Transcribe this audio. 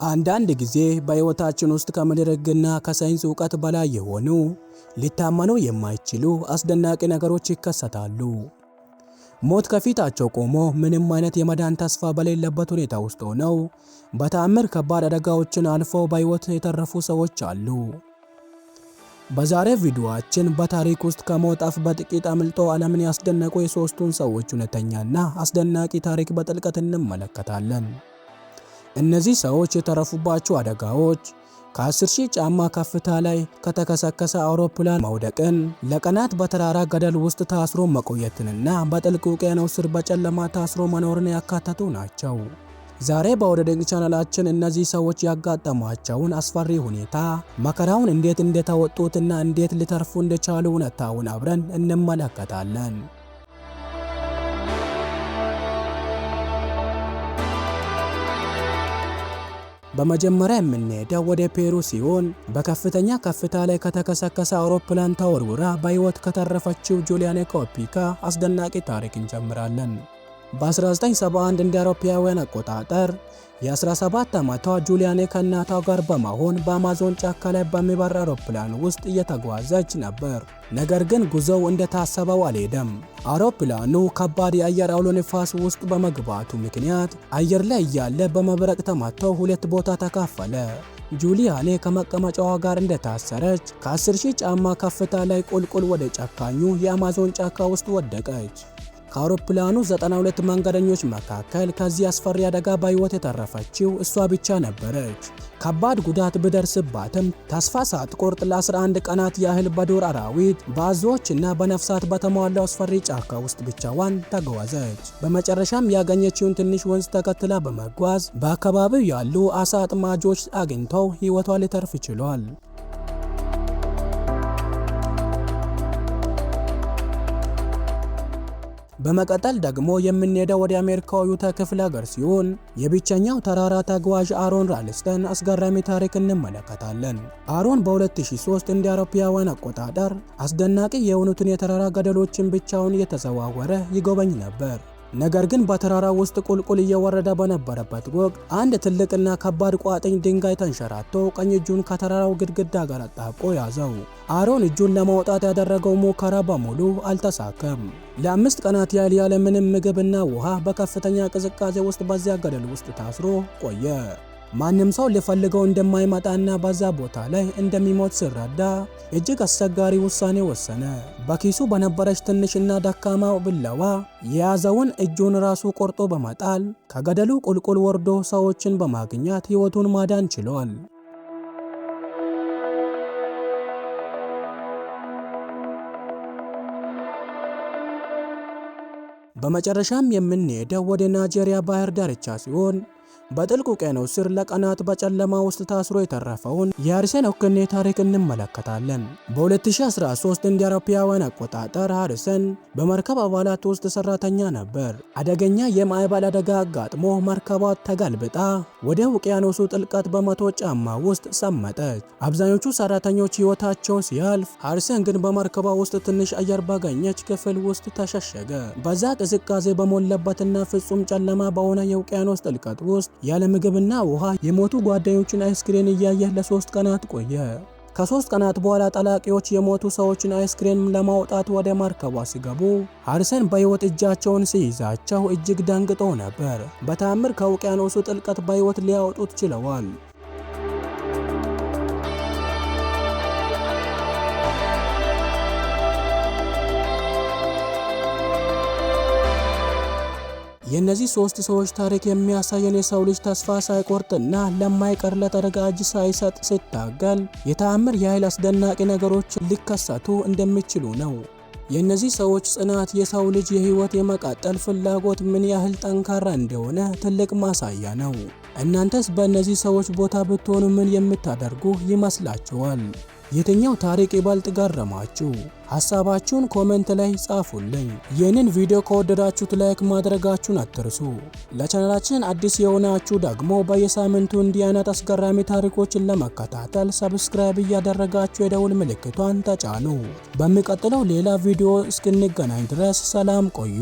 አንዳንድ ጊዜ በሕይወታችን ውስጥ ከምድር ሕግና ከሳይንስ እውቀት በላይ የሆኑ ሊታመኑ የማይችሉ አስደናቂ ነገሮች ይከሰታሉ። ሞት ከፊታቸው ቆሞ ምንም አይነት የመዳን ተስፋ በሌለበት ሁኔታ ውስጥ ሆነው በተአምር ከባድ አደጋዎችን አልፈው በሕይወት የተረፉ ሰዎች አሉ። በዛሬ ቪዲዮአችን በታሪክ ውስጥ ከሞት አፍ በጥቂት አምልጦ ዓለምን ያስደነቁ የሦስቱን ሰዎች እውነተኛና አስደናቂ ታሪክ በጥልቀት እንመለከታለን። እነዚህ ሰዎች የተረፉባቸው አደጋዎች ከ10,000 ጫማ ከፍታ ላይ ከተከሰከሰ አውሮፕላን መውደቅን፣ ለቀናት በተራራ ገደል ውስጥ ታስሮ መቆየትንና በጥልቅ ውቅያኖስ ስር በጨለማ ታስሮ መኖርን ያካተቱ ናቸው። ዛሬ በወደ ድንቅ ቻናላችን እነዚህ ሰዎች ያጋጠሟቸውን አስፈሪ ሁኔታ፣ መከራውን እንዴት እንደተወጡትና እንዴት ሊተርፉ እንደቻሉ እውነታውን አብረን እንመለከታለን። በመጀመሪያ የምንሄደው ወደ ፔሩ ሲሆን በከፍተኛ ከፍታ ላይ ከተከሰከሰ አውሮፕላን ተወርውራ በሕይወት ከተረፈችው ጁሊያኔ ኮፒካ አስደናቂ ታሪክ እንጀምራለን። በ1971 እንደ አውሮፓውያን አቆጣጠር የ17 ዓመቷ ጁሊያኔ ከእናቷ ጋር በመሆን በአማዞን ጫካ ላይ በሚበር አውሮፕላን ውስጥ እየተጓዘች ነበር። ነገር ግን ጉዞው እንደታሰበው አልሄደም። አውሮፕላኑ ከባድ የአየር አውሎ ነፋስ ውስጥ በመግባቱ ምክንያት አየር ላይ እያለ በመብረቅ ተመቶ ሁለት ቦታ ተካፈለ። ጁሊያኔ ከመቀመጫዋ ጋር እንደታሰረች ከ10,000 ጫማ ከፍታ ላይ ቁልቁል ወደ ጨካኙ የአማዞን ጫካ ውስጥ ወደቀች። ከአውሮፕላኑ 92 መንገደኞች መካከል ከዚህ አስፈሪ አደጋ በሕይወት የተረፈችው እሷ ብቻ ነበረች። ከባድ ጉዳት ቢደርስባትም ተስፋ ሳትቆርጥ ለ11 ቀናት ያህል በዱር አራዊት፣ በአዞዎችና በነፍሳት በተሞላው አስፈሪ ጫካ ውስጥ ብቻዋን ተጓዘች። በመጨረሻም ያገኘችውን ትንሽ ወንዝ ተከትላ በመጓዝ በአካባቢው ያሉ አሳ አጥማጆች አግኝተው ሕይወቷ ሊተርፍ ችሏል። በመቀጠል ደግሞ የምንሄደው ወደ አሜሪካው ዩታ ክፍለ ሀገር ሲሆን የብቸኛው ተራራ ተጓዥ አሮን ራልስተን አስገራሚ ታሪክ እንመለከታለን። አሮን በ2003 እንደ አውሮፓውያን አቆጣጠር አስደናቂ የሆኑትን የተራራ ገደሎችን ብቻውን እየተዘዋወረ ይጎበኝ ነበር። ነገር ግን በተራራ ውስጥ ቁልቁል እየወረደ በነበረበት ወቅት አንድ ትልቅና ከባድ ቋጥኝ ድንጋይ ተንሸራቶ ቀኝ እጁን ከተራራው ግድግዳ ጋር አጣብቆ ያዘው። አሮን እጁን ለማውጣት ያደረገው ሙከራ በሙሉ አልተሳካም። ለ5 ቀናት ያህል ያለ ምንም ምግብና ውሃ በከፍተኛ ቅዝቃዜ ውስጥ በዚያ ገደል ውስጥ ታስሮ ቆየ። ማንም ሰው ሊፈልገው እንደማይመጣና በዛ ቦታ ላይ እንደሚሞት ሲረዳ እጅግ አስቸጋሪ ውሳኔ ወሰነ። በኪሱ በነበረች ትንሽና ደካማ ቢላዋ የያዘውን እጁን ራሱ ቆርጦ በመጣል ከገደሉ ቁልቁል ወርዶ ሰዎችን በማግኘት ሕይወቱን ማዳን ችሏል። በመጨረሻም የምንሄደው ወደ ናይጄሪያ ባህር ዳርቻ ሲሆን በጥልቅ ውቅያኖስ ስር ለቀናት በጨለማ ውስጥ ታስሮ የተረፈውን የሃሪሰን ኦኮኔ ታሪክ እንመለከታለን። በ2013 እንደ አውሮፓውያን አቆጣጠር ሃሪሰን በመርከብ አባላት ውስጥ ሰራተኛ ነበር። አደገኛ የማዕበል አደጋ አጋጥሞ መርከቧ ተገልብጣ ወደ ውቅያኖሱ ጥልቀት በመቶ ጫማ ውስጥ ሰመጠች። አብዛኞቹ ሰራተኞች ሕይወታቸው ሲያልፍ፣ ሃሪሰን ግን በመርከቧ ውስጥ ትንሽ አየር ባገኘች ክፍል ውስጥ ተሸሸገ። በዛ ቅዝቃዜ በሞላበትና ፍጹም ጨለማ በሆነ የውቅያኖስ ጥልቀት ውስጥ ያለ ምግብና ውሃ የሞቱ ጓደኞችን አይስክሬን እያየ ለ3 ቀናት ቆየ። ከ3 ቀናት በኋላ ጠላቂዎች የሞቱ ሰዎችን አይስክሬን ለማውጣት ወደ መርከቧ ሲገቡ ሃሪሰን በሕይወት እጃቸውን ሲይዛቸው እጅግ ደንግጦ ነበር። በተአምር ከውቅያኖሱ ጥልቀት በሕይወት ሊያወጡት ችለዋል። የእነዚህ 3 ሰዎች ታሪክ የሚያሳየን የሰው ልጅ ተስፋ ሳይቆርጥና ለማይቀርለት አደጋ እጅ ሳይሰጥ ሲታገል የተአምር ያህል አስደናቂ ነገሮች ሊከሰቱ እንደሚችሉ ነው። የእነዚህ ሰዎች ጽናት የሰው ልጅ የህይወት የመቀጠል ፍላጎት ምን ያህል ጠንካራ እንደሆነ ትልቅ ማሳያ ነው። እናንተስ በእነዚህ ሰዎች ቦታ ብትሆኑ ምን የምታደርጉ ይመስላችኋል? የትኛው ታሪክ ይበልጥ ገረማችሁ? ሐሳባችሁን ኮሜንት ላይ ጻፉልኝ። ይህንን ቪዲዮ ከወደዳችሁት ላይክ ማድረጋችሁን አትርሱ። ለቻናላችን አዲስ የሆናችሁ ደግሞ በየሳምንቱ እንዲህ አይነት አስገራሚ ታሪኮችን ለመከታተል ሰብስክራይብ እያደረጋችሁ የደውል ምልክቷን ተጫኑ። በሚቀጥለው ሌላ ቪዲዮ እስክንገናኝ ድረስ ሰላም ቆዩ።